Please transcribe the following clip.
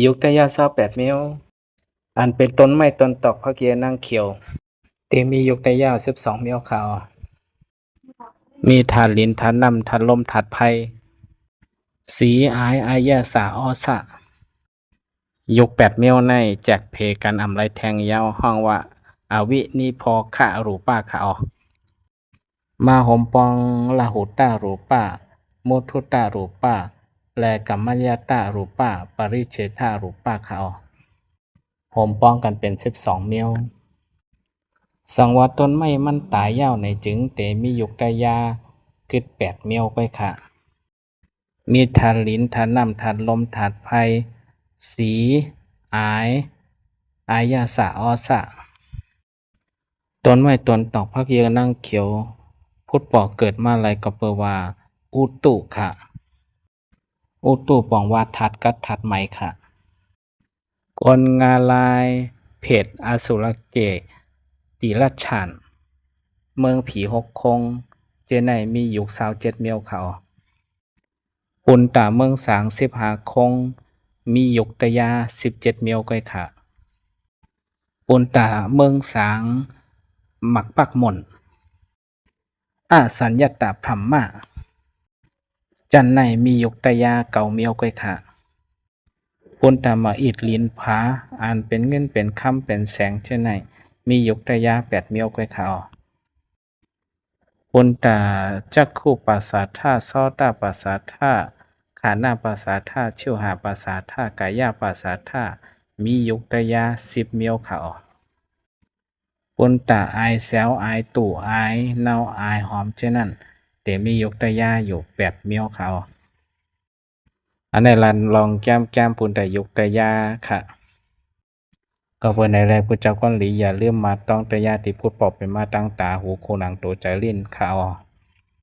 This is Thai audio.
ยุคตะยา28 เมตรอันเป็นต้นไม้ต้นตอกพระเกียร์นางเขียวเตมียุคตะยาว12 เมตรขาวมีถาดลินถาดน้ำถาดลมถาดไผ่สีอายอายาสาออสะยุค8 เมตรในแจกเพกันอำไรแทงยาวห้องว่าอาวินิพอขะรูป้าขะออมาหมปองลาหุตารูป้าโมทุตารูป้าและกัมมัญญาตารูป้าปริเฉทารูป้าขะออโหมป้องกันเป็น12 เมตรสังว่าต้นไม้มันตายยาวในจึงเตมียุกตะยาคึด8 เมตรไปค่ะมีถาดลินถาดน้ำถาดลมถาดไผ่สีอายอายาสะออสะต้นไม้ต้นตอกพักเยอะนั่งเขียวพุทธปอกเกิดมาไรก็เปว่าอุตุค่ะอุตุปองว่าทัดกัดทัดไหมค่ะกลงาลายเพชรอสุรเกตตีรัชชันเมืองผีหกคงเจไนมียุค27 เมตรเขาปุนตาเมืองสาง15 คงมียุคตะยา17 เมตรก้อยค่ะปุนตาเมืองสางหมักปักหม่นอาสัญญตาพรหมะจันในมียุคตะยา9 เมตรก้อยค่ะปุนตามาอิดลินผาอ่านเป็นเงินเป็นคำเป็นแสงเช่นไหนมียุคตะยา8 เมตรก้อยค่ะปุนตาจักขุปาสาทาซอตาปาสาทาขานาปาสาทาชิวหาปาสาทากายาปาสาทามียุคตะยา10 เมตรค่ะปุนตาอายแซวอายตู่อายเนาอายหอมเช่นนั้นแต่มียุคตะยาอยู่8 เมตรค่ะอันในลันลองแก้มปุนตายุคตะยาค่ะก็เปิดในแรกพุทธเจ้าก้อนหลีอย่าลืมมาต้องตะยาติพุทธปอบเป็นมาตั้งตาหูโคนังโตใจลิ้นค่ะ